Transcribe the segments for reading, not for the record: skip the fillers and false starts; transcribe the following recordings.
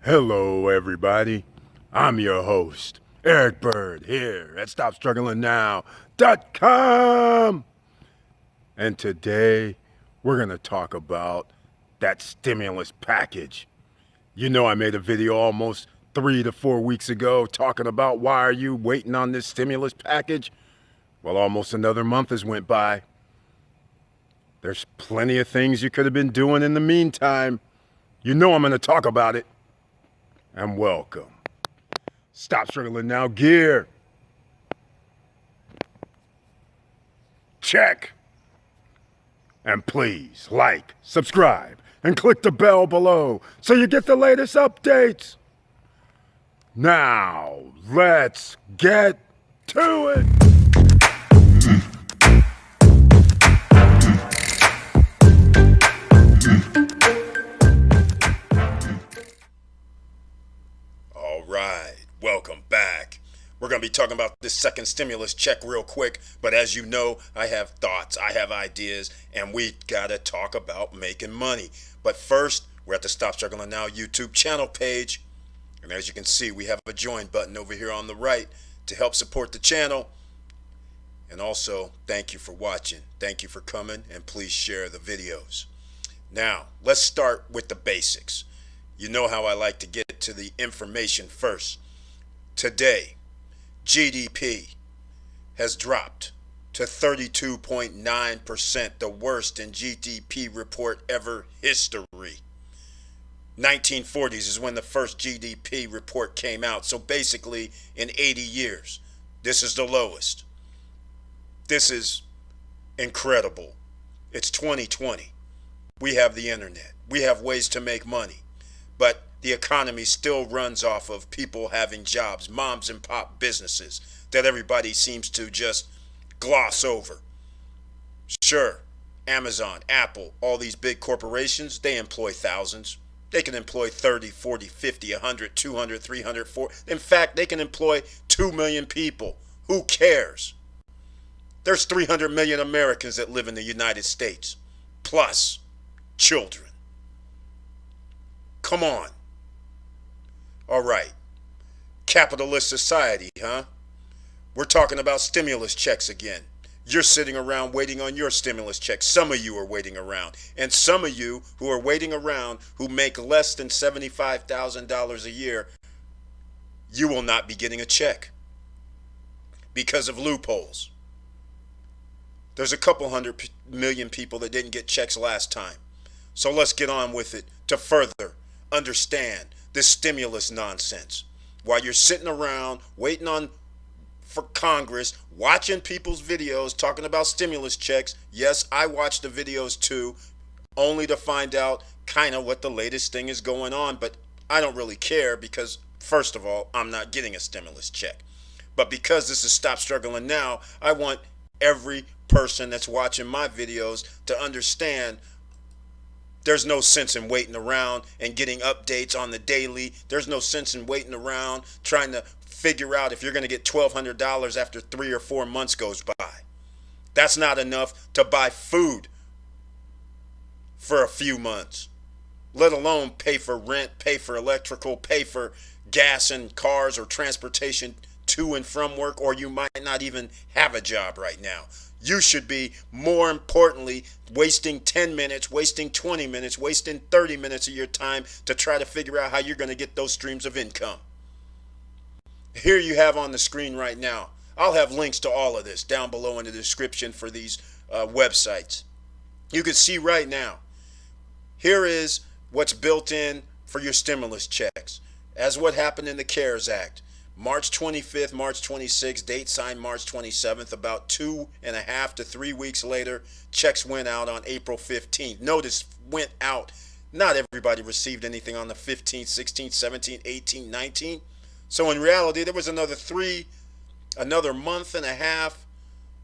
Hello, everybody. I'm your host, Eric Bird, here at StopStrugglingNow.com. And today, we're going to talk about that stimulus package. You know, I made a video almost 3 to 4 weeks ago talking about why are you waiting on this stimulus package? Well, almost another month has went by. There's plenty of things you could have been doing in the meantime. You know I'm going to talk about it. And welcome. Stop Struggling Now gear. Check. And please like, subscribe, and click the bell below so you get the latest updates. Now, let's get to it. All right, welcome back. We're going to be talking about this second stimulus check real quick, but as you know, I have thoughts, I have ideas, and we got to talk about making money. But first, we're at the Stop Struggling Now YouTube channel page, and as you can see, we have a join button over here on the right to help support the channel. And also, thank you for watching, thank you for coming, and please share the videos. Now, let's start with the basics. You know how I like to get to the information first. Today, GDP has dropped to 32.9%, the worst in GDP report ever history. 1940s is when the first GDP report came out. So basically, in 80 years, this is the lowest. This is incredible. It's 2020. We have the internet. We have ways to make money. But the economy still runs off of people having jobs, moms and pop businesses that everybody seems to just gloss over. Sure, Amazon, Apple, all these big corporations, they employ thousands. They can employ 30, 40, 50, 100, 200, 300, 400. In fact, they can employ 2 million people. Who cares? There's 300 million Americans that live in the United States, plus children. Come on. All right. Capitalist society, huh? We're talking about stimulus checks again. You're sitting around waiting on your stimulus check. Some of you are waiting around. And some of you who are waiting around who make less than $75,000 a year, you will not be getting a check because of loopholes. There's a couple 100 million people that didn't get checks last time. So let's get on with it to further understand this stimulus nonsense. While you're sitting around waiting for Congress, watching people's videos talking about stimulus checks. Yes, I watch the videos too, only to find out kind of what the latest thing is going on. But I don't really care because, first of all, I'm not getting a stimulus check. But because this is Stop Struggling Now, I want every person that's watching my videos to understand there's no sense in waiting around and getting updates on the daily. There's no sense in waiting around trying to figure out if you're going to get $1,200 after 3 or 4 months goes by. That's not enough to buy food for a few months, let alone pay for rent, pay for electrical, pay for gas and cars or transportation to and from work, or you might not even have a job right now. You should be, more importantly, wasting 10 minutes, wasting 20 minutes, wasting 30 minutes of your time to try to figure out how you're going to get those streams of income. Here you have on the screen right now. I'll have links to all of this down below in the description for these websites. You can see right now, here is what's built in for your stimulus checks, as what happened in the CARES Act. March 25th, March 26th, date signed March 27th. About 2.5 to 3 weeks later, checks went out on April 15th. Notice, went out. Not everybody received anything on the 15th, 16th, 17th, 18th, 19th. So in reality, there was another month and a half,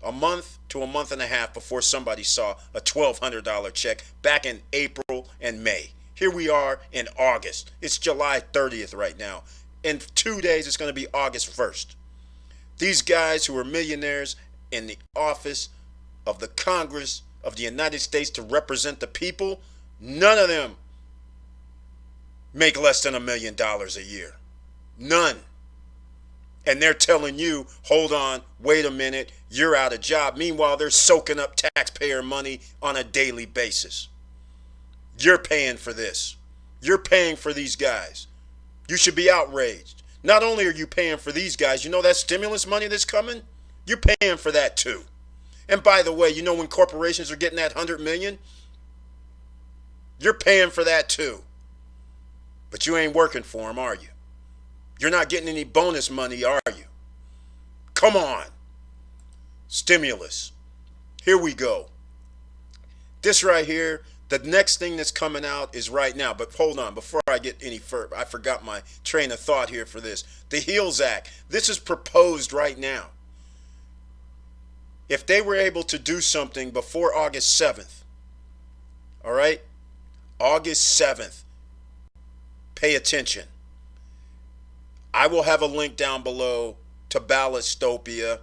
a month to a month and a half before somebody saw a $1,200 check back in April and May. Here we are in August. It's July 30th right now. In 2 days, it's going to be August 1st. These guys who are millionaires in the office of the Congress of the United States to represent the people, none of them make less than $1 million a year. None. And they're telling you, hold on, wait a minute, you're out of job. Meanwhile, they're soaking up taxpayer money on a daily basis. You're paying for this. You're paying for these guys. You should be outraged. Not only are you paying for these guys, you know that stimulus money that's coming? You're paying for that too. And by the way, you know when corporations are getting that $100 million? You're paying for that too. But you ain't working for them, are you? You're not getting any bonus money, are you? Come on. Stimulus. Here we go. This right here, the next thing that's coming out is right now. But hold on, before I get any further, I forgot my train of thought here for this. The HEALS Act. This is proposed right now. If they were able to do something before August 7th, all right? August 7th, pay attention. I will have a link down below to Ballastopia,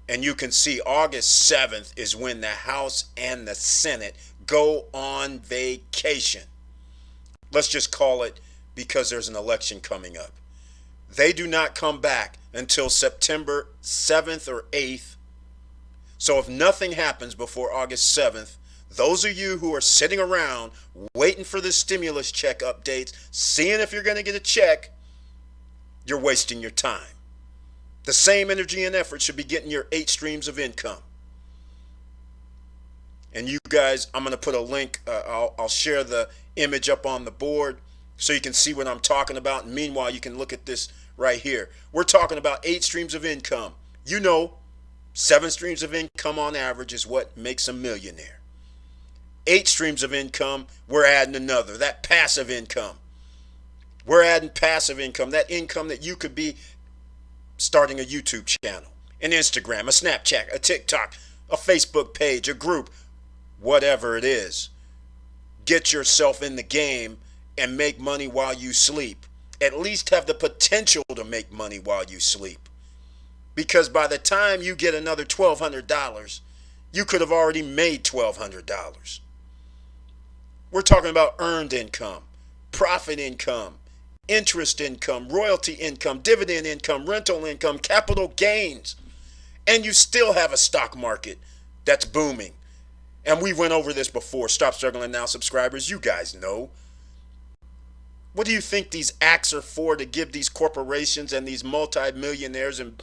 and you can see August 7th is when the House and the Senate go on vacation. Let's just call it because there's an election coming up. They do not come back until September 7th or 8th. So if nothing happens before August 7th, those of you who are sitting around waiting for the stimulus check updates, seeing if you're going to get a check, you're wasting your time. The same energy and effort should be getting your 8 streams of income. And you guys, I'm going to put a link. I'll share the image up on the board so you can see what I'm talking about. And meanwhile, you can look at this right here. We're talking about 8 streams of income. You know, 7 streams of income on average is what makes a millionaire. 8 streams of income, we're adding another. That passive income. We're adding passive income. That income that you could be starting a YouTube channel, an Instagram, a Snapchat, a TikTok, a Facebook page, a group, whatever it is. Get yourself in the game and make money while you sleep. At least have the potential to make money while you sleep. Because by the time you get another $1,200, you could have already made $1,200. We're talking about earned income, profit income, interest income, royalty income, dividend income, rental income, capital gains. And you still have a stock market that's booming. And we went over this before. Stop Struggling Now subscribers, you guys know. What do you think these acts are for, to give these corporations and these multimillionaires and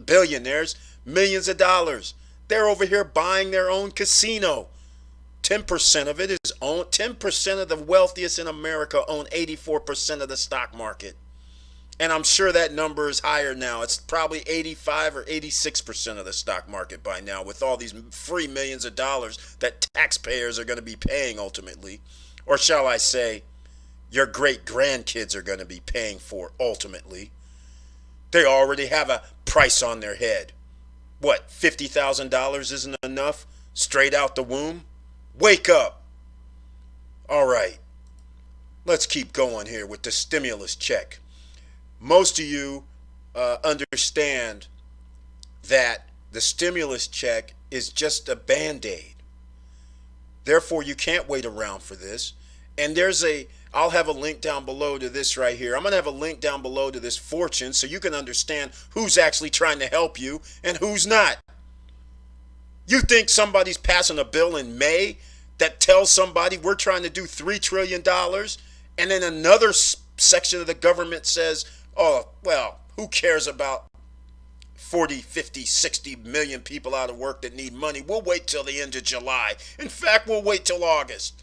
billionaires millions of dollars? They're over here buying their own casino. 10% of it is owned. 10% of the wealthiest in America own 84% of the stock market. And I'm sure that number is higher now. It's probably 85 or 86% of the stock market by now, with all these free millions of dollars that taxpayers are going to be paying ultimately. Or shall I say, your great grandkids are going to be paying for ultimately. They already have a price on their head. What, $50,000 isn't enough straight out the womb? Wake up. All right. Let's keep going here with the stimulus check. Most of you understand that the stimulus check is just a Band-Aid. Therefore, you can't wait around for this. And I'll have a link down below to this right here. I'm going to have a link down below to this fortune so you can understand who's actually trying to help you and who's not. You think somebody's passing a bill in May that tells somebody we're trying to do $3 trillion, and then another section of the government says, oh, well, who cares about 40, 50, 60 million people out of work that need money? We'll wait till the end of July. In fact, we'll wait till August.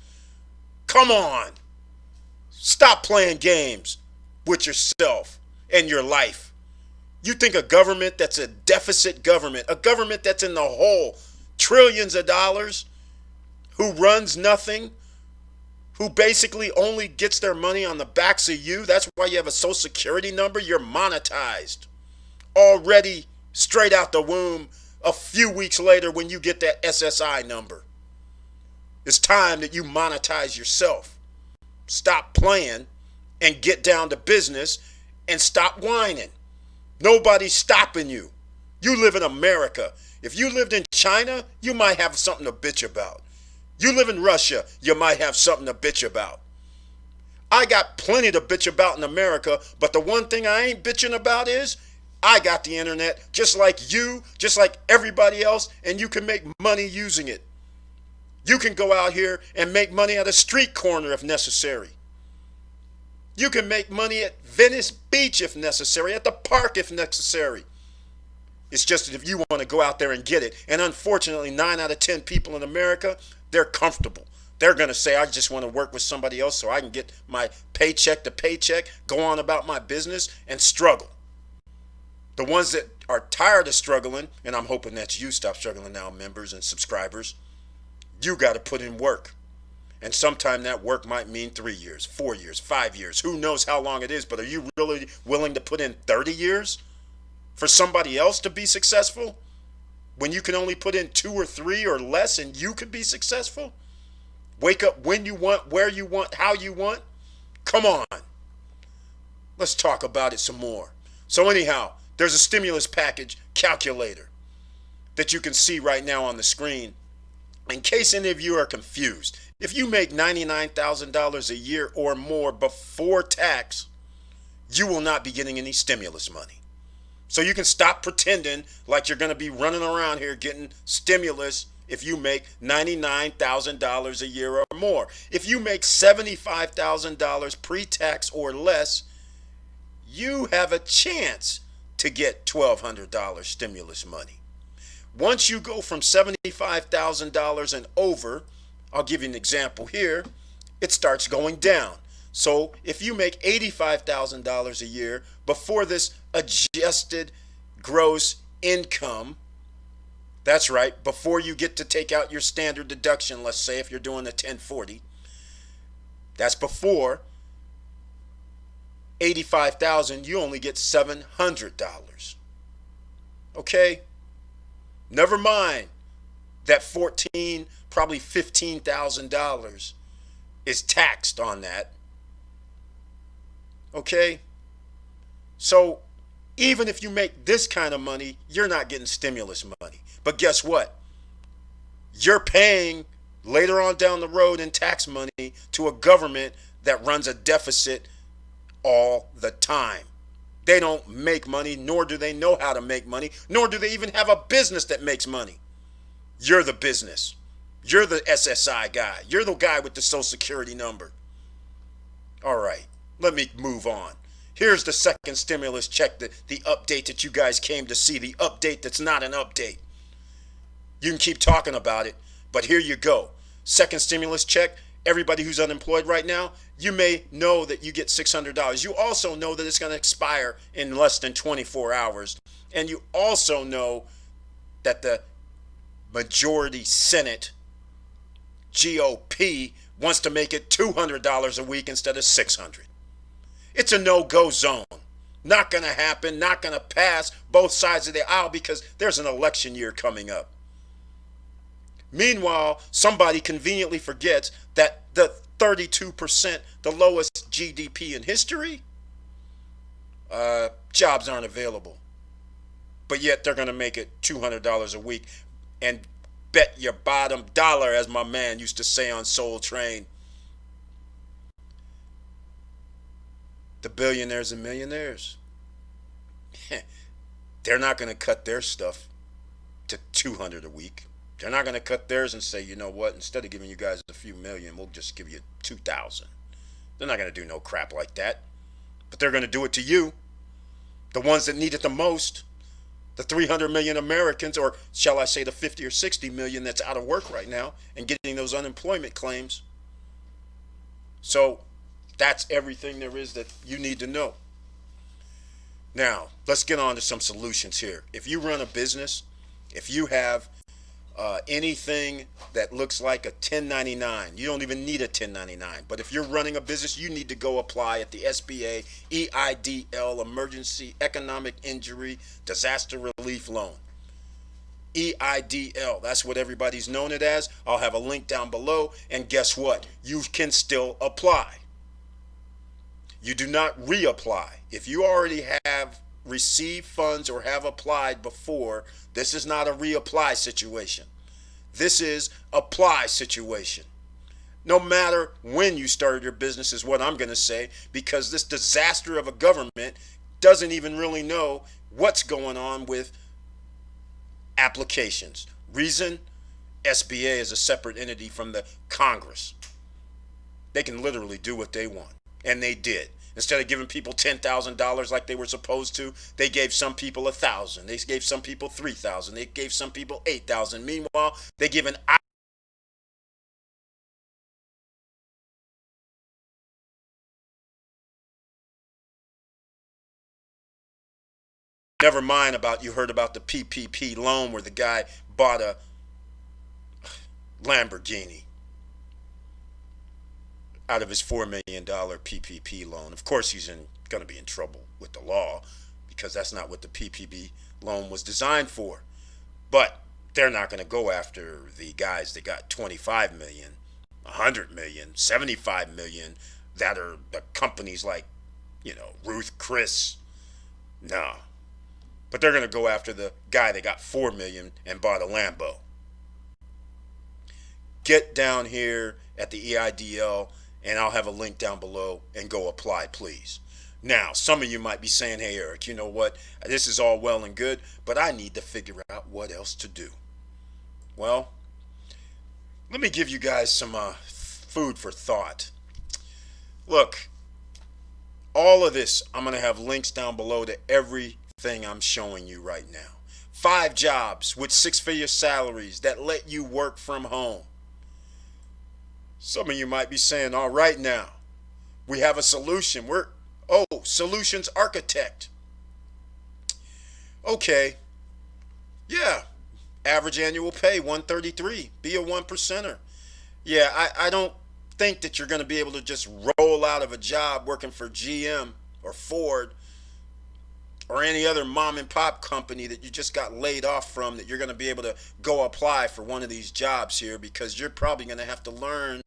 Come on. Stop playing games with yourself and your life. You think a government that's a deficit government, a government that's in the hole, trillions of dollars, who runs nothing, who basically only gets their money on the backs of you? That's why you have a social security number. You're monetized already straight out the womb a few weeks later when you get that SSI number. It's time that you monetize yourself. Stop playing and get down to business and stop whining. Nobody's stopping you. You live in America. If you lived in China, you might have something to bitch about. You live in Russia, you might have something to bitch about. I got plenty to bitch about in America, but the one thing I ain't bitching about is I got the internet just like you, just like everybody else, and you can make money using it. You can go out here and make money at a street corner if necessary. You can make money at Venice Beach if necessary, at the park if necessary. It's just that if you want to go out there and get it, and unfortunately 9 out of 10 people in America, they're comfortable. They're going to say, I just want to work with somebody else so I can get my paycheck to paycheck, go on about my business, and struggle. The ones that are tired of struggling, and I'm hoping that you stop struggling now, members and subscribers, you got to put in work. And sometime that work might mean 3 years, 4 years, 5 years. Who knows how long it is, but are you really willing to put in 30 years for somebody else to be successful when you can only put in 2 or 3 or less and you could be successful? Wake up when you want, where you want, how you want. Come on. Let's talk about it some more. So anyhow, there's a stimulus package calculator that you can see right now on the screen. In case any of you are confused, if you make $99,000 a year or more before tax, you will not be getting any stimulus money. So you can stop pretending like you're going to be running around here getting stimulus if you make $99,000 a year or more. If you make $75,000 pre-tax or less, you have a chance to get $1,200 stimulus money. Once you go from $75,000 and over, I'll give you an example here, it starts going down. So if you make $85,000 a year before this adjusted gross income, that's right, before you get to take out your standard deduction, let's say if you're doing a 1040, that's before $85,000, you only get $700. Okay? Never mind that $14,000, probably $15,000 is taxed on that. Okay? So even if you make this kind of money, you're not getting stimulus money. But guess what? You're paying later on down the road in tax money to a government that runs a deficit all the time. They don't make money, nor do they know how to make money, nor do they even have a business that makes money. You're the business. You're the SSI guy. You're the guy with the Social Security number. All right, let me move on. Here's the second stimulus check, the update that you guys came to see, the update that's not an update. You can keep talking about it, but here you go. Second stimulus check. Everybody who's unemployed right now, you may know that you get $600. You also know that it's going to expire in less than 24 hours. And you also know that the majority Senate, GOP, wants to make it $200 a week instead of $600. It's a no-go zone. Not going to happen, not going to pass both sides of the aisle because there's an election year coming up. Meanwhile, somebody conveniently forgets that the 32%, the lowest GDP in history, jobs aren't available. But yet they're going to make it $200 a week and bet your bottom dollar, as my man used to say on Soul Train. The billionaires and millionaires, they're not going to cut their stuff to $200 a week. They're not going to cut theirs and say, you know what, instead of giving you guys a few million, we'll just give you 2,000. They're not going to do no crap like that. But they're going to do it to you, the ones that need it the most, the 300 million Americans, or shall I say the 50 or 60 million that's out of work right now and getting those unemployment claims. So that's everything there is that you need to know. Now, let's get on to some solutions here. If you run a business, if you have anything that looks like a 1099, you don't even need a 1099. But if you're running a business, you need to go apply at the SBA EIDL, Emergency Economic Injury Disaster Relief Loan. EIDL, that's what everybody's known it as. I'll have a link down below. And guess what? You can still apply. You do not reapply. If you already have received funds or have applied before, this is not a reapply situation. This is apply situation. No matter when you started your business is what I'm going to say, because this disaster of a government doesn't even really know what's going on with applications. Reason? SBA is a separate entity from the Congress. They can literally do what they want. And they did. Instead of giving people $10,000 like they were supposed to, they gave some people $1,000. They gave some people $3,000. They gave some people $8,000. Meanwhile, they give an never mind about you heard about the PPP loan where the guy bought a Lamborghini out of his $4 million PPP loan. Of course, he's going to be in trouble with the law because that's not what the PPP loan was designed for. But they're not going to go after the guys that got 25 million, 100 million, 75 million that are the companies like, Ruth Chris. No. But they're going to go after the guy that got 4 million and bought a Lambo. Get down here at the EIDL, and I'll have a link down below, and go apply, please. Now, some of you might be saying, hey, Eric, you know what? This is all well and good, but I need to figure out what else to do. Well, let me give you guys some food for thought. Look, all of this, I'm going to have links down below to everything I'm showing you right now. 5 jobs with 6-figure salaries that let you work from home. Some of you might be saying, all right now, we have a solution. Solutions architect. Okay. Yeah. Average annual pay, 133. Be a 1%er. Yeah, I don't think that you're going to be able to just roll out of a job working for GM or Ford or any other mom and pop company that you just got laid off from, that you're going to be able to go apply for one of these jobs here, because you're probably going to have to learn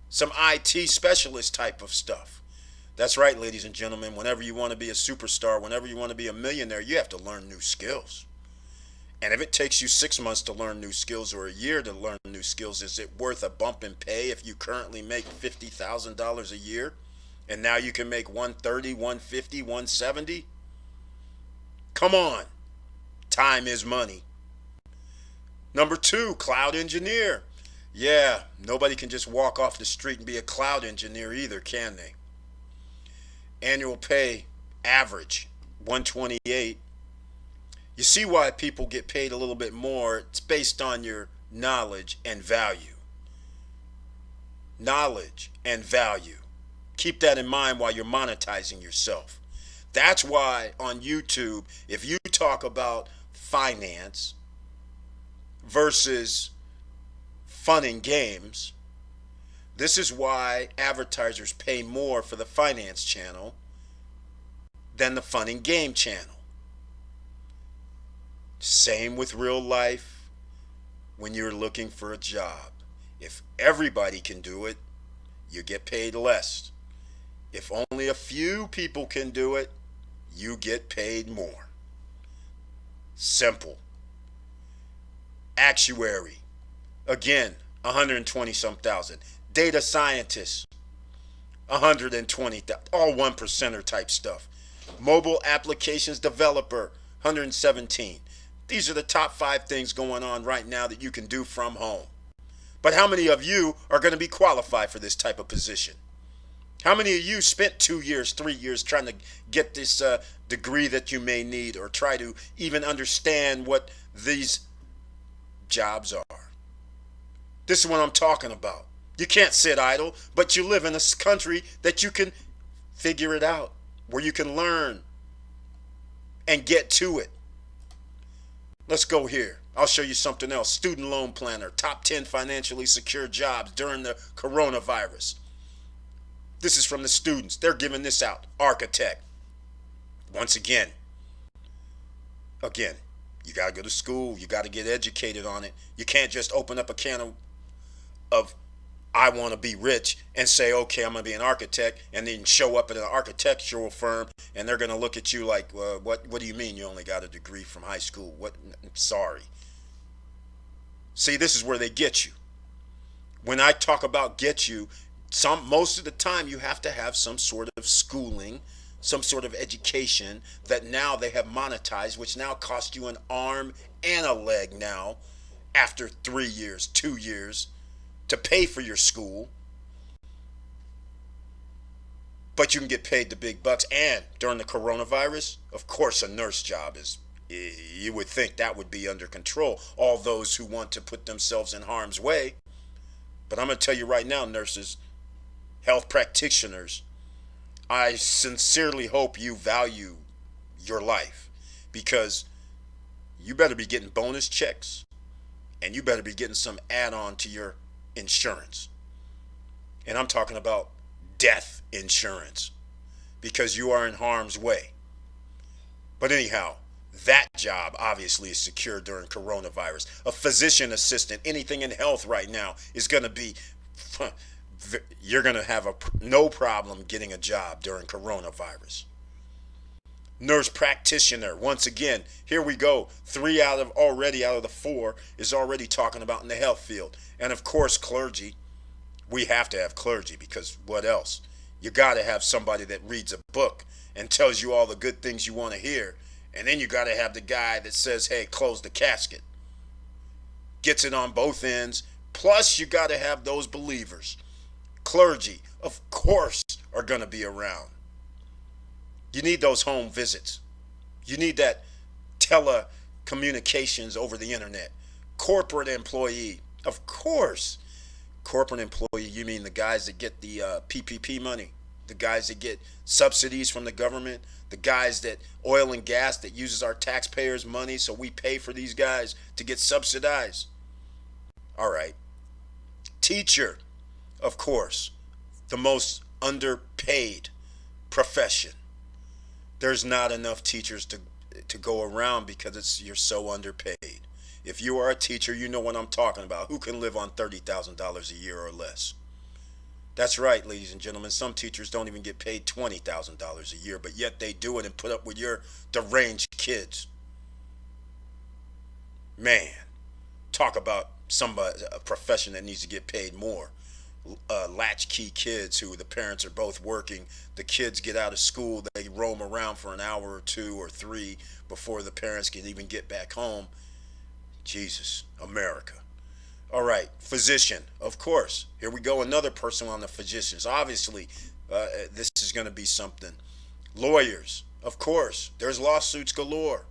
some IT specialist type of stuff. That's right, ladies and gentlemen. Whenever you want to be a superstar, whenever you want to be a millionaire, you have to learn new skills. And if it takes you 6 months to learn new skills or a year to learn new skills, is it worth a bump in pay if you currently make $50,000 a year and now you can make 130, 150, 170? Come on. Time is money. Number 2, cloud engineer. Yeah, nobody can just walk off the street and be a cloud engineer either, can they? Annual pay, average, 128. You see why people get paid a little bit more. It's based on your knowledge and value. Knowledge and value. Keep that in mind while you're monetizing yourself. That's why on YouTube, if you talk about finance versus fun and games, this is why advertisers pay more for the finance channel than the fun and game channel. Same with real life when you're looking for a job. If everybody can do it, you get paid less. If only a few people can do it, you get paid more. Simple. Actuary, again, 120 some thousand. Data scientist, 120,000. All 1%er type stuff. Mobile applications developer, 117. These are the top 5 things going on right now that you can do from home. But how many of you are going to be qualified for this type of position? How many of you spent 2 years, 3 years trying to get this degree that you may need, or try to even understand what these jobs are? This is what I'm talking about. You can't sit idle, but you live in a country that you can figure it out, where you can learn and get to it. Let's go here. I'll show you something else. Student loan planner, top 10 financially secure jobs during the coronavirus. This is from the students. They're giving this out. Architect. Once again, you got to go to school. You got to get educated on it. You can't just open up a can of I want to be rich and say, okay, I'm going to be an architect, and then show up at an architectural firm and they're going to look at you like, what do you mean you only got a degree from high school? Sorry. See, this is where they get you. When I talk about get you, most of the time you have to have some sort of schooling, some sort of education that now they have monetized, which now cost you an arm and a leg now after 3 years, 2 years to pay for your school. But you can get paid the big bucks. And during the coronavirus, of course, a nurse job is, you would think that would be under control. All those who want to put themselves in harm's way. But I'm going to tell you right now, nurses, health practitioners, I sincerely hope you value your life, because you better be getting bonus checks and you better be getting some add-on to your insurance. And I'm talking about death insurance, because you are in harm's way. But anyhow, that job obviously is secure during coronavirus. A physician assistant, anything in health right now is going to be, you're going to have no problem getting a job during coronavirus. Nurse practitioner, once again, here we go. 3 out of the 4 is already talking about in the health field. And of course, clergy. We have to have clergy, because what else? You got to have somebody that reads a book and tells you all the good things you want to hear. And then you got to have the guy that says, hey, close the casket. Gets it on both ends. Plus, you got to have those believers. Clergy, of course, are going to be around. You need those home visits. You need that telecommunications over the internet. Corporate employee, of course. Corporate employee, you mean the guys that get the PPP money, the guys that get subsidies from the government, the guys that oil and gas that uses our taxpayers' money, so we pay for these guys to get subsidized. All right. Teacher, of course, the most underpaid profession. There's not enough teachers to go around because you're so underpaid. If you are a teacher, you know what I'm talking about. Who can live on $30,000 a year or less? That's right, ladies and gentlemen. Some teachers don't even get paid $20,000 a year, but yet they do it and put up with your deranged kids. Man, talk about a profession that needs to get paid more. Latchkey kids who the parents are both working. The kids get out of school. They roam around for an hour or 2 or 3 before the parents can even get back home. Jesus, America. All right, physician, of course. Here we go, another person on the physicians. Obviously, this is going to be something. Lawyers, of course. There's lawsuits galore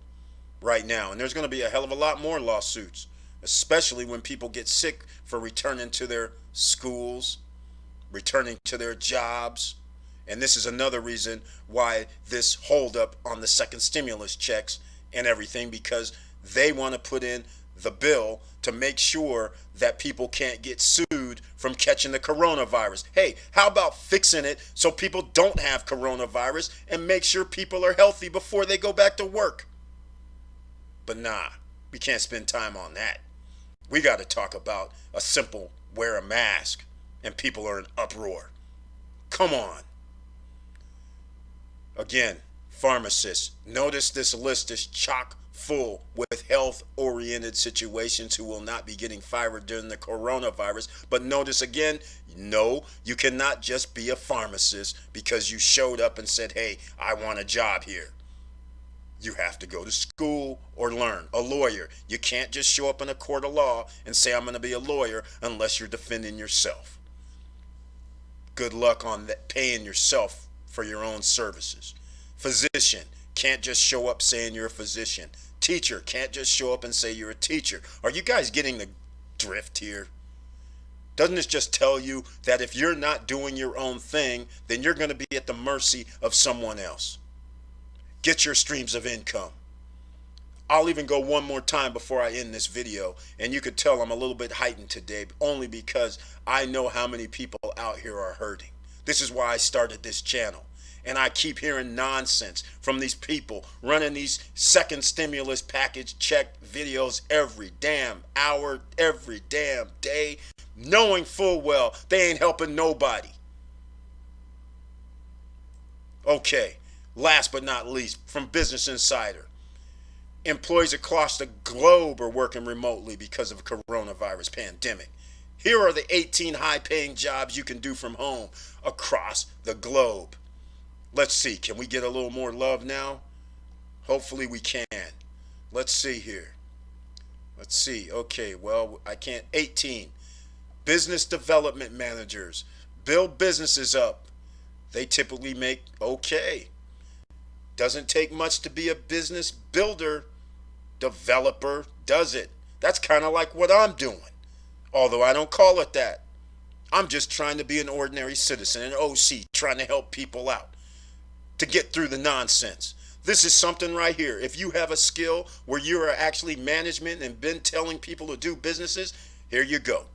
right now, and there's going to be a hell of a lot more lawsuits, especially when people get sick for returning to their schools, returning to their jobs. And this is another reason why this holdup on the second stimulus checks and everything, because they want to put in the bill to make sure that people can't get sued from catching the coronavirus. Hey, how about fixing it so people don't have coronavirus and make sure people are healthy before they go back to work? But nah, we can't spend time on that. We got to talk about a simple wear a mask, and people are in uproar. Come on. Again, pharmacists. Notice this list is chock full with health-oriented situations who will not be getting fired during the coronavirus. But notice again, no, you cannot just be a pharmacist because you showed up and said, hey, I want a job here. You have to go to school or learn. A lawyer, you can't just show up in a court of law and say I'm going to be a lawyer unless you're defending yourself. Good luck on that, paying yourself for your own services. Physician, can't just show up saying you're a physician. Teacher, can't just show up and say you're a teacher. Are you guys getting the drift here? Doesn't this just tell you that if you're not doing your own thing, then you're going to be at the mercy of someone else? Get your streams of income. I'll even go one more time before I end this video, and you could tell I'm a little bit heightened today, only because I know how many people out here are hurting. This is why I started this channel. And I keep hearing nonsense from these people running these second stimulus package check videos every damn hour, every damn day, knowing full well they ain't helping nobody. Okay, last but not least, from Business Insider. Employees across the globe are working remotely because of coronavirus pandemic. Here are the 18 high-paying jobs you can do from home across the globe. Let's see, can we get a little more love now? Hopefully we can. Let's see here. Let's see. Okay, well, I can't. 18. Business development managers build businesses up. They typically make okay. Doesn't take much to be a business builder, developer, does it? That's kind of like what I'm doing. Although I don't call it that. I'm just trying to be an ordinary citizen, an OC, trying to help people out to get through the nonsense. This is something right here. If you have a skill where you are actually management and been telling people to do businesses, here you go.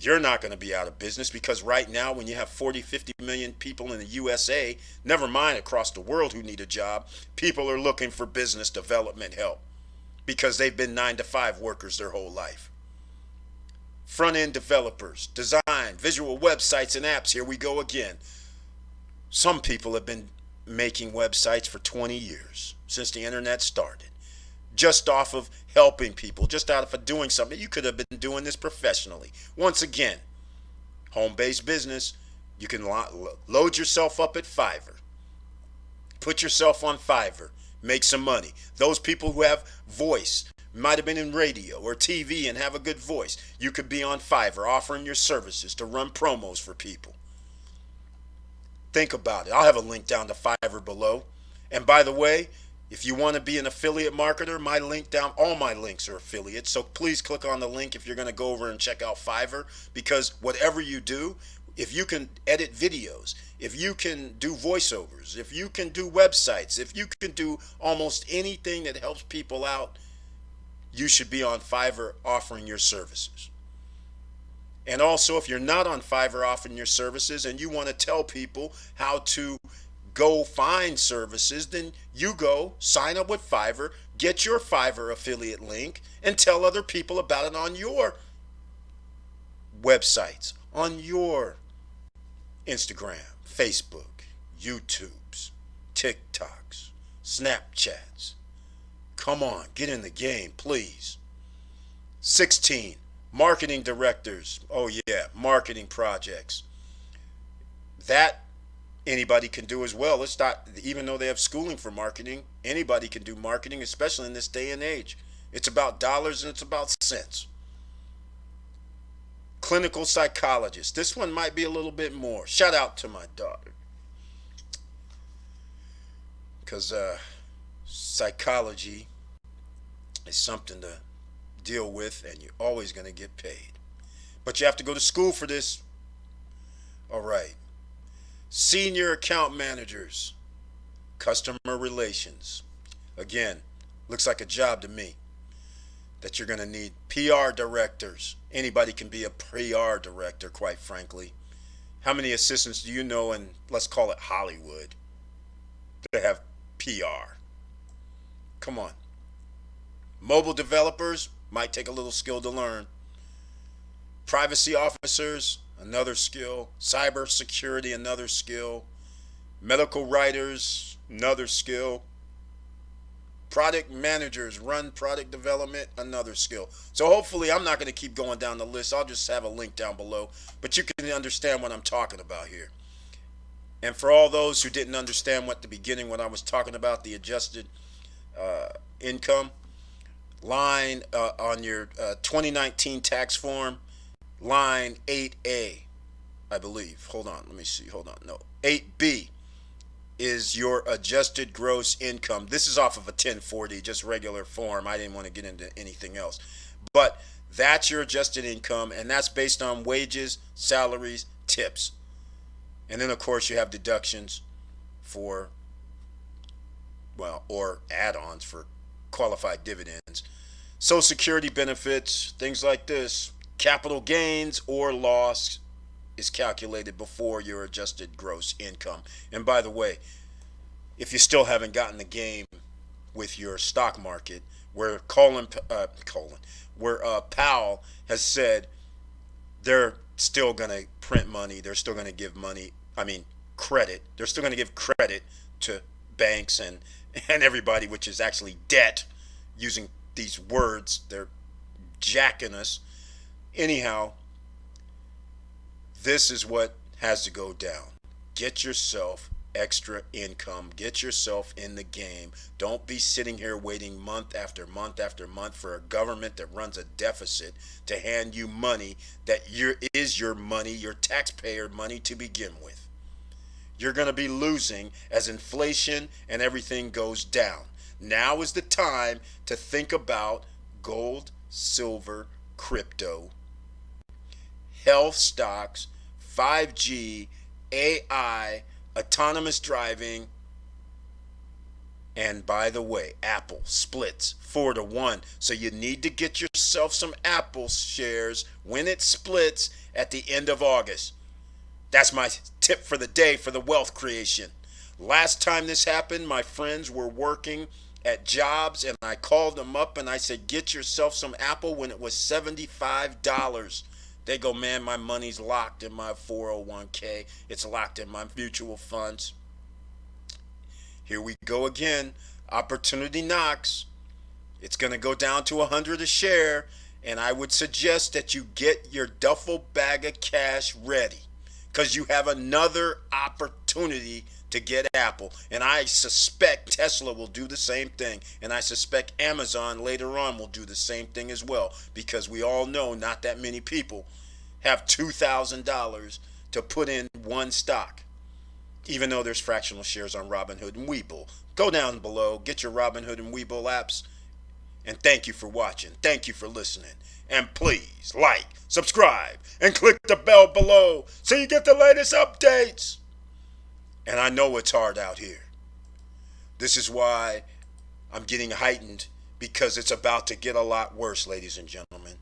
You're not going to be out of business because right now when you have 40, 50 million people in the USA, never mind across the world who need a job, people are looking for business development help because they've been 9-to-5 workers their whole life. Front-end developers, design, visual websites and apps, here we go again. Some people have been making websites for 20 years, since the internet started. Just off of helping people, just out of doing something. You could have been doing this professionally. Once again, home-based business, you can load yourself up at Fiverr. Put yourself on Fiverr. Make some money. Those people who have voice, might have been in radio or TV and have a good voice, you could be on Fiverr offering your services to run promos for people. Think about it. I'll have a link down to Fiverr below. And by the way, if you want to be an affiliate marketer, my link down, all my links are affiliates. So please click on the link if you're going to go over and check out Fiverr, because whatever you do, if you can edit videos, if you can do voiceovers, if you can do websites, if you can do almost anything that helps people out, you should be on Fiverr offering your services. And also, if you're not on Fiverr offering your services and you want to tell people how to go find services, then you go sign up with Fiverr, get your Fiverr affiliate link, and tell other people about it on your websites, on your Instagram, Facebook, YouTubes, TikToks, Snapchats. Come on, get in the game, please. 16. Marketing directors. Oh yeah, marketing projects. That anybody can do as well. It's not, even though they have schooling for marketing, anybody can do marketing, especially in this day and age. It's about dollars and it's about cents. Clinical psychologist. This one might be a little bit more. Shout out to my daughter. Because psychology is something to deal with, and you're always going to get paid. But you have to go to school for this. All right. Senior account managers, customer relations. Again, looks like a job to me that you're going to need. PR directors. Anybody can be a PR director, quite frankly. How many assistants do you know in, let's call it Hollywood, that have PR? Come on. Mobile developers might take a little skill to learn. Privacy officers, another skill. Cyber security, another skill. Medical writers, another skill. Product managers, run product development, another skill. So hopefully I'm not going to keep going down the list. I'll just have a link down below. But you can understand what I'm talking about here. And for all those who didn't understand what the beginning when I was talking about the adjusted income, line on your 2019 tax form, line 8A, I believe. Hold on, let me see. Hold on. No, 8B is your adjusted gross income. This is off of a 1040, just regular form. I didn't want to get into anything else. But that's your adjusted income, and that's based on wages, salaries, tips. And then, of course, you have deductions for, well, or add-ons for qualified dividends, Social Security benefits, things like this. Capital gains or loss is calculated before your adjusted gross income. And by the way, if you still haven't gotten the game with your stock market, where Powell has said they're still going to print money, they're still going to give money, credit. They're still going to give credit to banks and everybody, which is actually debt, using these words. They're jacking us. Anyhow, This is what has to go down. Get yourself extra income. Get yourself in the game. Don't be sitting here waiting month after month after month for a government that runs a deficit to hand you money that is your money, your taxpayer money to begin with. You're going to be losing as inflation and everything goes down. Now is the time to think about gold, silver, crypto, health stocks, 5G, AI, autonomous driving, and by the way, Apple splits 4-1. So you need to get yourself some Apple shares when it splits at the end of August. That's my tip for the day for the wealth creation. Last time this happened, my friends were working at jobs and I called them up and I said, get yourself some Apple when it was $75. They go, man, my money's locked in my 401k. It's locked in my mutual funds. Here we go again. Opportunity knocks. It's going to go down to 100 a share. And I would suggest that you get your duffel bag of cash ready, because you have another opportunity to get Apple. And I suspect Tesla will do the same thing. And I suspect Amazon later on will do the same thing as well, because we all know not that many people have $2,000 to put in one stock, even though there's fractional shares on Robinhood and Webull. Go down below, get your Robinhood and Webull apps, and thank you for watching. Thank you for listening. And please like, subscribe, and click the bell below so you get the latest updates. And I know it's hard out here. This is why I'm getting heightened, because it's about to get a lot worse, ladies and gentlemen.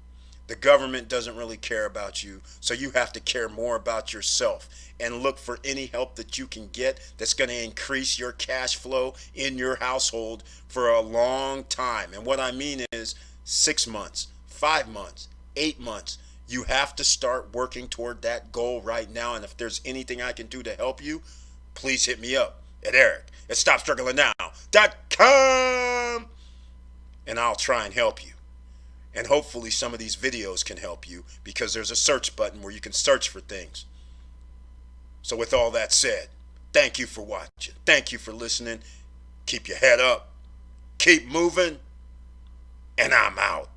The government doesn't really care about you, so you have to care more about yourself and look for any help that you can get that's going to increase your cash flow in your household for a long time. And what I mean is 6 months, 5 months, 8 months. You have to start working toward that goal right now. And if there's anything I can do to help you, please hit me up at eric@stopstrugglingnow.com, and I'll try and help you. And hopefully some of these videos can help you, because there's a search button where you can search for things. So with all that said, thank you for watching. Thank you for listening. Keep your head up. Keep moving. And I'm out.